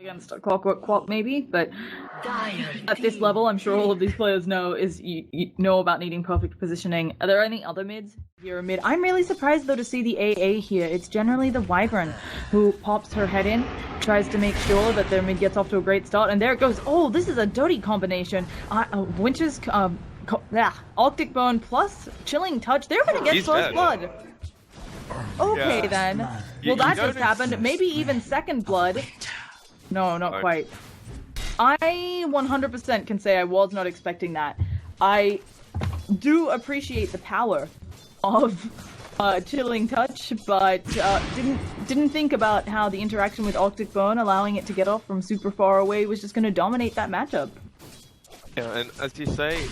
against a Clockwork Quap maybe, but at this level, I'm sure all of these players know is you know about needing perfect positioning. Are there any other mids? Here, mid. I'm really surprised though to see the AA here. It's generally the Wyvern who pops her head in, tries to make sure that their mid gets off to a great start, and there it goes. Oh, this is a dirty combination. Winter's Arctic Burn plus Chilling Touch. They're gonna get first blood. Okay then. Well, that just happened. Maybe even second blood. No, not quite. I 100% can say I was not expecting that. I do appreciate the power of Chilling Touch, but didn't think about how the interaction with Arctic Burn, allowing it to get off from super far away, was just going to dominate that matchup. Yeah, and as you say,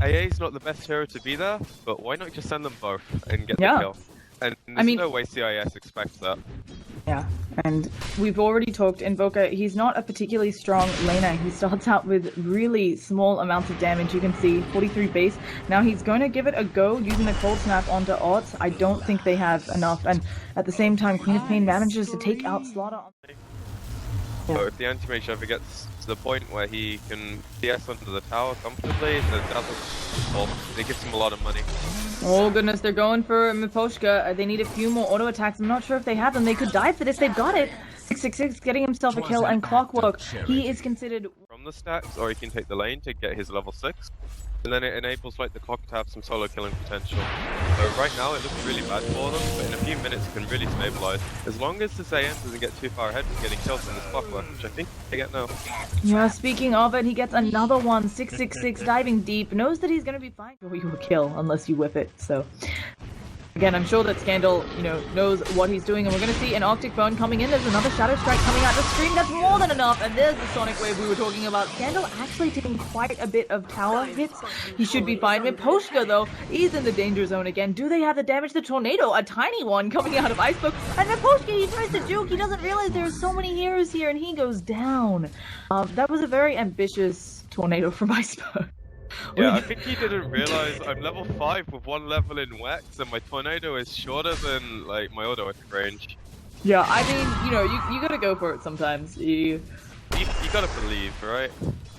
AA's not the best hero to be there, but why not just send them both and get the kill? And there's no way CIS expects that. Yeah, and we've already talked, Invoker, he's not a particularly strong laner. He starts out with really small amounts of damage. You can see 43 base. Now he's going to give it a go using the Cold Snap onto Arts. I don't think they have enough, and at the same time, Queen of Pain manages to take out Slaughter. So if the anti-mage ever gets to the point where he can CS under the tower comfortably, then it gives him a lot of money. Oh goodness, they're going for Miposhka. They need a few more auto attacks. I'm not sure if they have them. They could die for this. They've got it. 666 getting himself a kill, and Clockwork, he is considered from the stacks, or he can take the lane to get his level 6. And then it enables like the Clock to have some solo killing potential. So right now it looks really bad for them, but in a few minutes it can really stabilize. As long as this AM doesn't get too far ahead from getting kills in this Clockwork, which I think they get now. Yeah, speaking of it, he gets another one. 666 diving deep, knows that he's gonna be fine for you a kill unless you whip it, so. Again, I'm sure that Scandal, knows what he's doing, and we're going to see an Arctic Burn coming in. There's another Shadow Strike coming out the stream. That's more than enough, and there's the Sonic Wave we were talking about. Scandal actually taking quite a bit of tower hits. He should be fine. Miposhka, though, he's in the danger zone again. Do they have the damage? The Tornado, a tiny one coming out of Icebook. And Miposhka, he tries to juke. He doesn't realize there's so many heroes here, and he goes down. That was a very ambitious Tornado from Icebook. Yeah, I think he didn't realize I'm level 5 with 1 level in Wex, and my Tornado is shorter than like my auto attack range. Yeah, I mean, you gotta go for it sometimes. You gotta believe, right?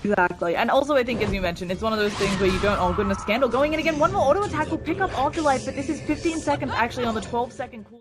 Exactly, and also I think, as you mentioned, it's one of those things where you don't. Oh goodness, Scandal going in again. One more auto attack will pick up Afterlife, but this is 15 seconds actually on the 12-second cooldown.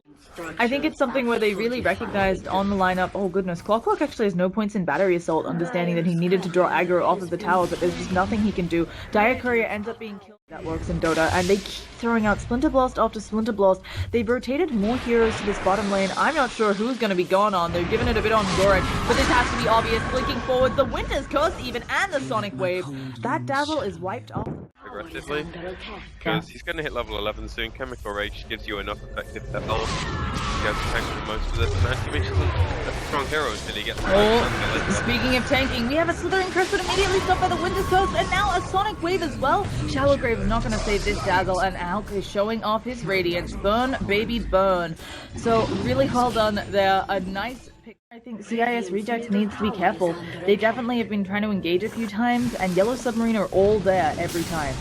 I think it's something where they really recognized on the lineup. Oh goodness, Clockwork actually has no points in Battery Assault, understanding that he needed to draw aggro off of the tower, but there's just nothing he can do. Dire Courier ends up being killed. That works in Dota, and they keep throwing out Splinter Blast after Splinter Blast. They've rotated more heroes to this bottom lane. I'm not sure who's going to be gone on. They're giving it a bit on Goran, but this has to be obvious. Blinking forward, the Winter's Curse even, and the Sonic Wave. That Dazzle is wiped off. Aggressively, because he's going to hit level 11 soon. Chemical Rage gives you enough effective to help. He has to tank for most of this, and Anti-Mage isn't a strong hero until he gets Speaking of tanking, we have a Slithering Curse, but immediately stopped by the Winter's Curse, and now a Sonic Wave as well. Shallow Grave is not going to save this Dazzle, and Alk is showing off his Radiance. Burn, baby, burn. So, really well done there. A nice pick. I think CIS Reject needs to be careful. They definitely have been trying to engage a few times, and Yellow Submarine are all there every time.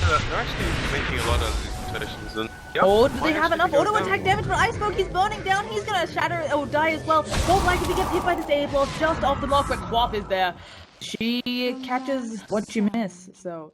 They're actually making a lot of these traditions. And do they have enough auto attack damage? But Icebook, he's burning down. He's gonna shatter or die as well. Won't like if he gets hit by this A blast just off the mark, but Quap is there. She catches what you miss. So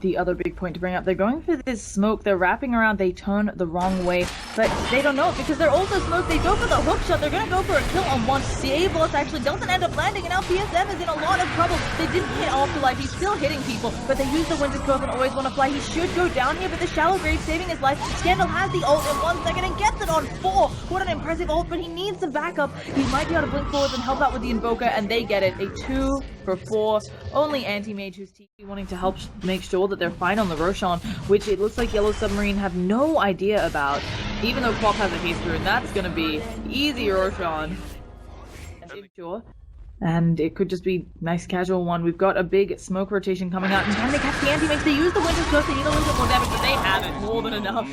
the other big point to bring up, they're going for this smoke. They're wrapping around. They turn the wrong way, but they don't know it because they're also smoked. They go for the hook shot. They're gonna go for a kill on one. The A blast actually doesn't end up landing, and now PSM is in a lot of trouble. They didn't hit Afterlife. He's still hitting people, but they use the Winter's Curse and always want to fly. He should go down here, but the Shallow Grave saving his life. Scandal has the ult in 1 second and gets it on 4. What an impressive ult, but he needs some backup. He might be able to blink forwards and help out with the Invoker, and they get it. A 2 for 4. Only Anti-Mage, who's wanting to help make sure that they're fine on the Roshan, which it looks like Yellow Submarine have no idea about, even though Quap has a haste rune. That's gonna be easy Roshan. Sure. And it could just be nice casual one. We've got a big smoke rotation coming out, and can they catch the Anti-Mage? They use the Winter's Curse, they need a little bit more damage, but they have it more than enough.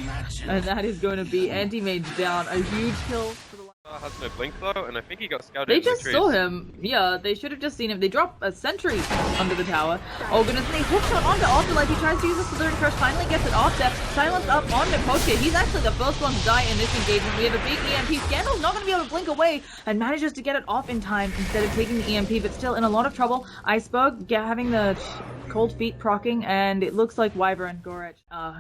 And that is going to be Anti-Mage down. A huge kill for the Has no blink though, and I think he got scouted. They in the just trees. saw him. Yeah, they should have just seen him. They drop a sentry under the tower. Oh goodness, and he hooks shot onto Afterlife. He tries to use the Submarine first, finally gets it off there. Silence up on Miposhka. He's actually the first one to die in this engagement. We have a big EMP. Scandal's not going to be able to blink away and manages to get it off in time instead of taking the EMP, but still in a lot of trouble. Iceberg having the cold feet proccing, and it looks like Wyvern and Gorech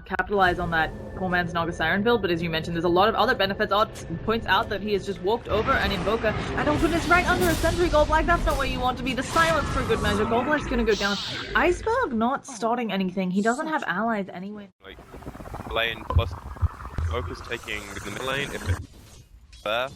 capitalize on that poor man's Naga Siren build, but as you mentioned, there's a lot of other benefits. Odd points out that he has just walked over an Invoker, and oh goodness, right under a sentry. Goldblack, that's not where you want to be. The silence for good measure. Goldblack's gonna go down. Iceberg not starting anything. He doesn't have allies anyway. Like, lane plus Focus taking the middle lane, if it's there,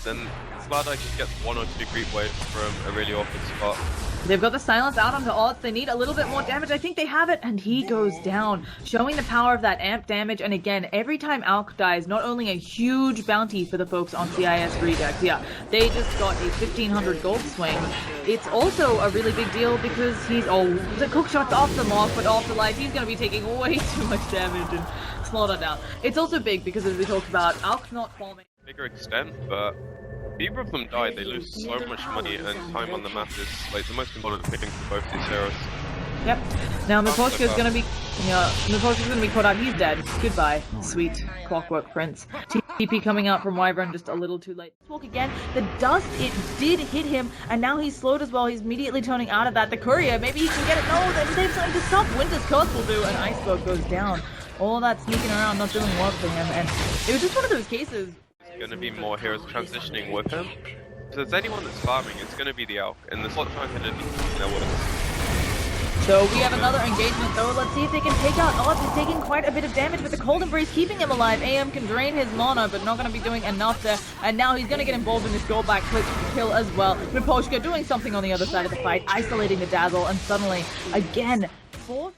then Slardite just gets 1 or 2 creep waves from a really awkward spot. They've got the silence out onto Odds. They need a little bit more damage. I think they have it, and he goes down, showing the power of that amp damage. And again, every time Alk dies, not only a huge bounty for the folks on CIS Redux, yeah, they just got a 1,500 gold swing. It's also a really big deal because he's, the cook shot's off the mark, but Afterlife, he's going to be taking way too much damage and slaughter down. It's also big because, as we talked about, Alk's not farming. Bigger extent, but if either of them die, they lose so much money, and time on the map is like the most important thing for both these heroes. Yep. Now Miposhka's gonna be, Miposhka's gonna be caught out. He's dead. Goodbye, sweet Clockwork Prince. TP coming out from Wyvern just a little too late. Walk again. The dust, it did hit him, and now he's slowed as well. He's immediately turning out of that. The courier, maybe he can get it. No, then they have something to stop. Winter's Curse will do, and Iceberg goes down. All that sneaking around not doing work for him, and it was just one of those cases. Going to be more heroes transitioning with him. If there's anyone that's farming, it's going to be the Elk, and the slot time going to need their works. So we have another engagement though. Let's see if they can take out Odds. He's taking quite a bit of damage, but the Cold Embrace keeping him alive. AM can drain his mana, but not going to be doing enough there. And now he's going to get involved in this Goldback kill as well. Miposhka doing something on the other side of the fight, isolating the Dazzle, and suddenly, again, fourth.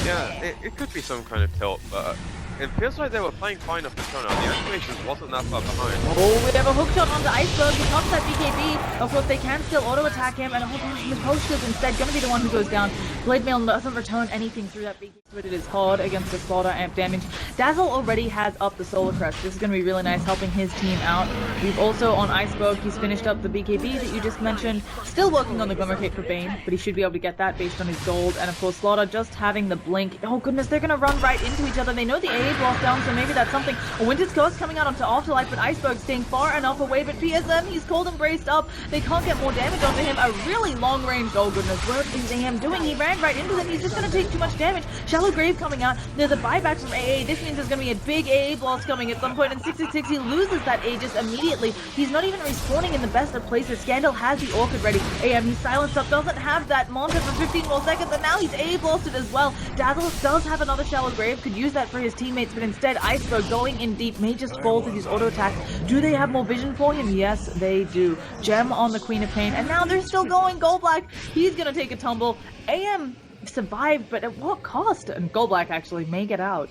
Yeah, it could be some kind of tilt, but it feels like they were playing fine off the turn. The animations wasn't that far behind. Oh, we have a hook shot onto Iceberg. He pops that BKB. Of course, they can still auto-attack him, and Miposhka's instead going to be the one who goes down. Blade Mail doesn't return anything through that BKB, but it is hard against the Slaughter amp damage. Dazzle already has up the Solar Crest. This is going to be really nice, helping his team out. We've also, on Iceberg, he's finished up the BKB that you just mentioned. Still working on the Glimmer Cape for Bane, but he should be able to get that based on his gold. And of course, Slaughter just having the blink. Oh goodness, they're going to run right into each other. They know the AA blast down, so maybe that's something. A Winter's Curse coming out onto Afterlife, but Iceberg staying far enough away. But PSM, he's cold embraced up. They can't get more damage onto him. A really long range. Oh goodness, what is AM doing? He ran right into them. He's just going to take too much damage. Shallow Grave coming out. There's a buyback from AA. This means there's going to be a big AA blast coming at some point. And 666, he loses that Aegis immediately. He's not even respawning in the best of places. Scandal has the Orchid ready. AM, he's silenced up, doesn't have that Manta for 15 more seconds, and now he's AA blasted as well. Dazzle does have another Shallow Grave, could use that for his teammates, but instead Iceberg going in deep may just fall to these auto attacks. Do they have more vision for him? Yes, they do. Gem on the Queen of Pain, and now they're still going. Goldblack, he's gonna take a tumble. AM survived, but at what cost? And Goldblack actually may get out.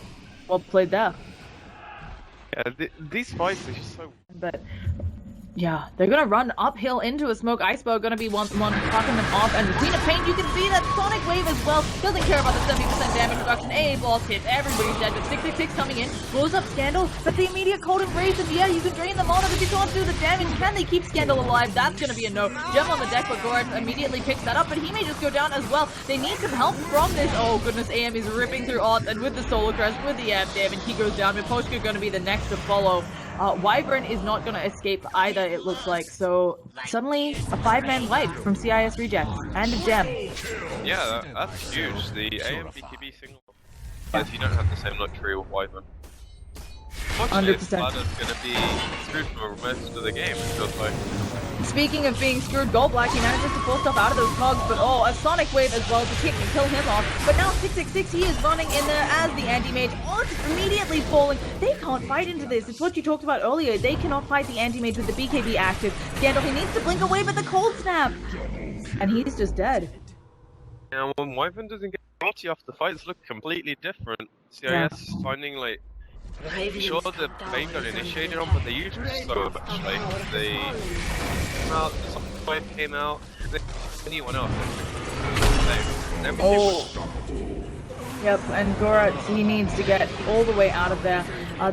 Well played there. Yeah, these fights are just so... But yeah, they're gonna run uphill into a smoke. Iceberg gonna be one popping them off, and the Queen of Pain, you can see that Sonic Wave as well. Doesn't care about the 70% damage reduction. AA blast hits, everybody's dead, but 666 coming in, blows up Scandal, but the immediate Cold Embrace, and yeah, you can drain them on, but you can't do the damage. Can they keep Scandal alive? That's gonna be a no. Gem on the deck, but Goretz immediately picks that up, but he may just go down as well. They need some help from this. Oh goodness, AM is ripping through odds, and with the Solar Crest, with the amp damage, he goes down. Miposhka gonna be the next to follow. Wyvern is not going to escape either, it looks like. So suddenly a 5-man wipe from CIS Rejects and a gem. Yeah, that's huge. The AM BKB single, as you don't have the same luxury with Wyvern. 100%. Slaughter's going to be screwed for most of the game, it feels like. Speaking of being screwed, Goldblack, he manages to pull stuff out of those cogs, but oh, a Sonic Wave as well to kill him off. But now 666, he is running in there as the anti-mage. Odds immediately falling. They can't fight into this. It's what you talked about earlier. They cannot fight the anti-mage with the BKB active. Scandal, he needs to blink away, but the cold snap. And he's just dead. Yeah, when Wyvern doesn't get naughty off, the fights look completely different. CIS finding like... Sure, the Bane got initiated on, but they used so much. Like, they came out, the Sonic Wave came out, anyone else. Yep, and Gorat, he needs to get all the way out of there.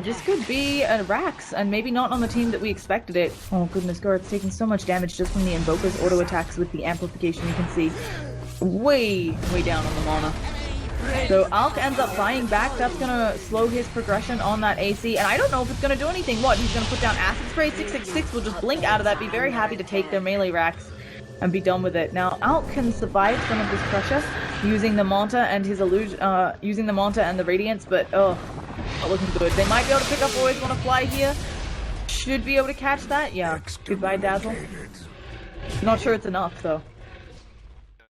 This could be a Rax, and maybe not on the team that we expected it. Oh goodness, Gorat's taking so much damage just from the Invoker's auto attacks with the amplification. You can see way down on the mana. So Alk ends up buying back. That's gonna slow his progression on that AC, and I don't know if it's gonna do anything. What? He's gonna put down Acid Spray. 666 will just blink out of that, be very happy to take their melee Rax and be done with it. Now Alk can survive some of this pressure using the Manta and his illusion, using the Manta and the Radiance, but oh, not looking good. They might be able to pick up Always Wanna Fly here. Should be able to catch that. Yeah. Goodbye, Dazzle. Not sure it's enough though.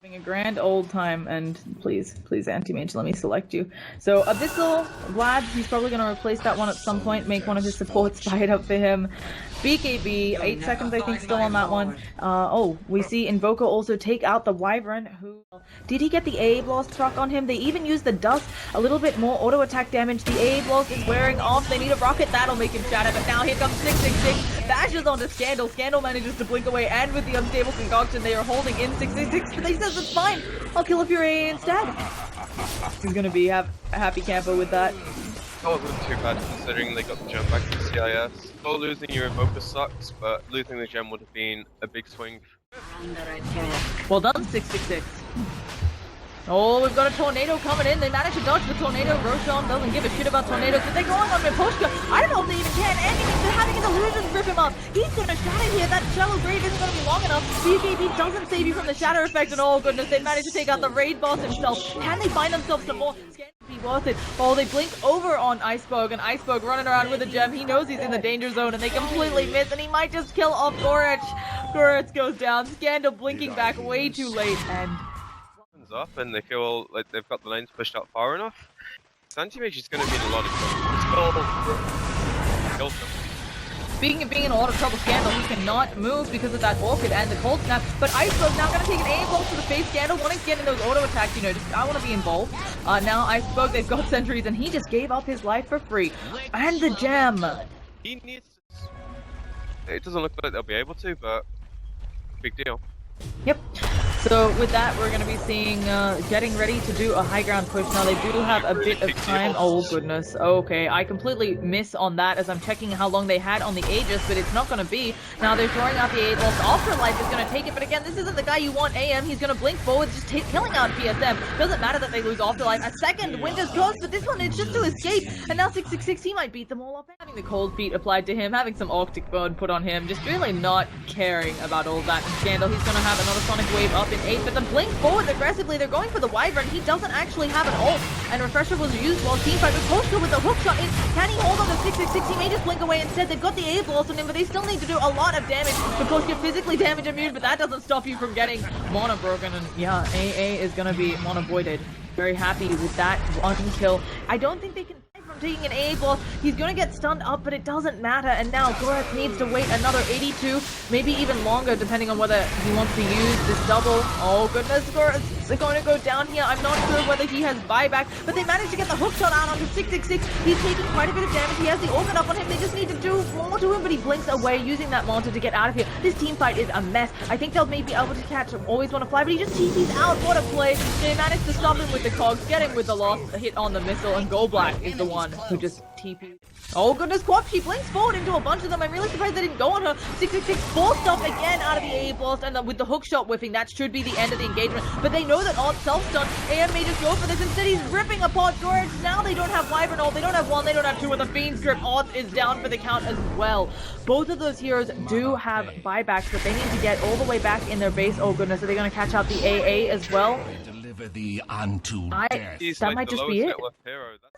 Having a grand old time, and please, Anti-Mage, let me select you. So Abyssal, Vlad, he's probably going to replace that one at some point, make one of his supports fight up for him. BKB, 8 seconds I think still on that one. Oh, we see Invoker also take out the Wyvern, who... Did he get the AA Blast proc on him? They even used the Dust, a little bit more auto attack damage. The AA Blast is wearing off, they need a rocket, that'll make him shatter, but now here comes 666, bashes onto Scandal. Scandal manages to blink away, and with the Unstable Concoction, they are holding in 666, but they says it's fine, I'll kill up your AA instead. He's gonna be a happy camper with that. That wasn't too bad considering they got the gem back to CIS. So losing your Invoker sucks, but losing the gem would have been a big swing. Well done, 666. Oh, we've got a Tornado coming in. They managed to dodge the Tornado. Roshan doesn't give a shit about tornadoes, but they're going on Miposhka. I don't know if they even can. Anything. They're having his illusions rip him up. He's gonna shatter here. That shallow grave isn't gonna be long enough. BKB doesn't save you from the shatter effect, and oh goodness, they managed to take out the raid boss himself. Can they find themselves some more? Be worth it. Oh, they blink over on Iceberg, and Iceberg running around with a gem. He knows he's in the danger zone, and they completely miss, and he might just kill off Gorich. Gorich goes down. Scandal blinking back way too late, and up, and they feel like they've got the lanes pushed out far enough. Anti-Mage is going to be in a lot of trouble. Being in a lot of trouble, Scandal, he cannot move because of that Orchid and the Cold Snap, but Iceberg now going to take an AA blow to the face. Scandal wanting to get in those auto attacks, you know, just I want to be involved. Now Iceberg, they've got sentries, and he just gave up his life for free. And the gem! He needs to... It doesn't look like they'll be able to, but big deal. Yep. So with that, we're going to be seeing, getting ready to do a high ground push. Now they do have a bit of time. Oh goodness. Okay, I completely miss on that as I'm checking how long they had on the Aegis, but it's not going to be. Now they're throwing out the Aegis. Afterlife is going to take it, but again, this isn't the guy you want. AM, he's going to blink forward, just killing out PSM. Doesn't matter that they lose Afterlife. A second Winter's Ghost, but this one it's just to escape. And now 666, he might beat them all up. Having the Cold Feet applied to him, having some Arctic Burn put on him, just really not caring about all that. And Scandal, he's going to have another Sonic Wave up in 8, but the blink forward aggressively. They're going for the Wyvern. He doesn't actually have an ult, and Refresher was used while teamfight. But Koshka with the hook shot in. Can he hold on to 666? He may just blink away instead. They've got the A blast on him, but they still need to do a lot of damage. But Koshka physically damage immune, but that doesn't stop you from getting mana broken. And yeah, AA is gonna be mana voided. Very happy with that one kill. I don't think they can from taking an AA blast. He's gonna get stunned up, but it doesn't matter. And now Gorath needs to wait another 82, maybe even longer, depending on whether he wants to use this double. Oh goodness, Gorath is going to go down here. I'm not sure whether he has buyback, but they managed to get the hook shot out onto 666. He's taking quite a bit of damage. He has the organ up on him. They just need to do more to him, but he blinks away using that Manta to get out of here. This team fight is a mess. I think they'll maybe be able to catch him. Always Want to Fly, but he just TP's out. What a play. They managed to stop him with the cogs, get him with the lost hit on the missile, and Go Black is the one who just TP. Oh goodness, Quap, she blinks forward into a bunch of them. I'm really surprised they didn't go on her. 666 full stop again out of the AA blast, and with the hook shot whiffing, that should be the end of the engagement. But they know that Alt self-stun. AM may just go for this. Instead, he's ripping apart Gorge. Now they don't have Wyvern ult, they don't have one, they don't have two, and the Fiend's Grip Alt is down for the count as well. Both of those heroes do have buybacks, but they need to get all the way back in their base. Oh goodness, are they going to catch out the AA as well? Thee unto death. That might just be it.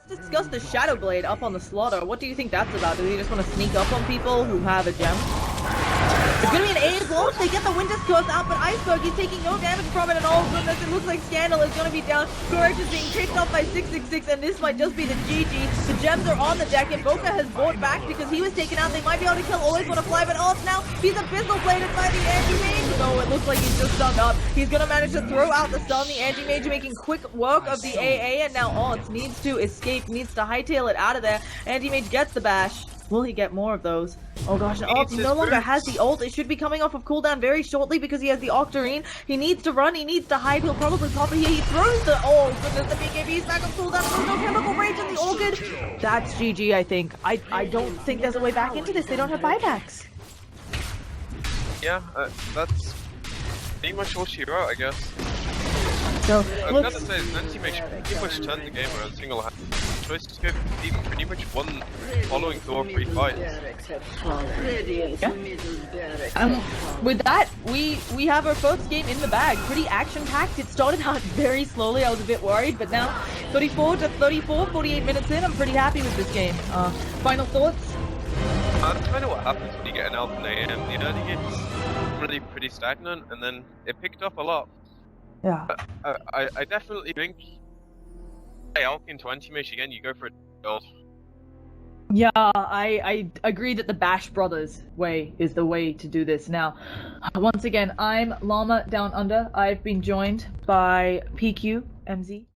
Let's discuss the Shadow Blade up on the Slaughter. What do you think that's about? Do they just want to sneak up on people who have a gem? It's gonna be an A blow. They get the Winter's Curse out, but Iceberg is taking no damage from it at all. Goodness, it looks like Scandal is gonna be down. Courage is being picked up by 666, and this might just be the GG. The gems are on the deck, and Boca has bought back because he was taken out. They might be able to kill Always Want to Fly, but Alt now, he's Abyssal Bladed by the Anti-Mage. No, it looks like he's just stunned up. He's gonna manage to throw out the stun. The Anti-Mage making quick work of the AA, and now Alt needs to escape, needs to hightail it out of there. Anti-Mage gets the bash. Will he get more of those? Oh gosh, he no longer has the ult. It should be coming off of cooldown very shortly because he has the Octarine. He needs to run, he needs to hide. He'll probably pop it here. He throws the... Oh goodness, the BKB is back on cooldown. There's no chemical rage in the Orchid. That's GG, I think. I don't think there's a way back into this. They don't have buybacks. Yeah, that's pretty much what she wrote, I guess. So, I've got to say, Nancy makes pretty much turned the game around single-handed. Choice to go deep pretty much won following 2 or 3 fights. Yeah. With that, we have our first game in the bag. Pretty action-packed. It started out very slowly. I was a bit worried, but now 34 to 34, 48 minutes in, I'm pretty happy with this game. Final thoughts? That's kind of what happens when you get an Alpha AM. The early game's really pretty stagnant, and then it picked up a lot. Yeah. I definitely think, hey, Alpine 20 Mish again, you go for it. Yeah, I agree that the Bash Brothers way is the way to do this. Now, once again, I'm Llama Down Under. I've been joined by PQ, MZ.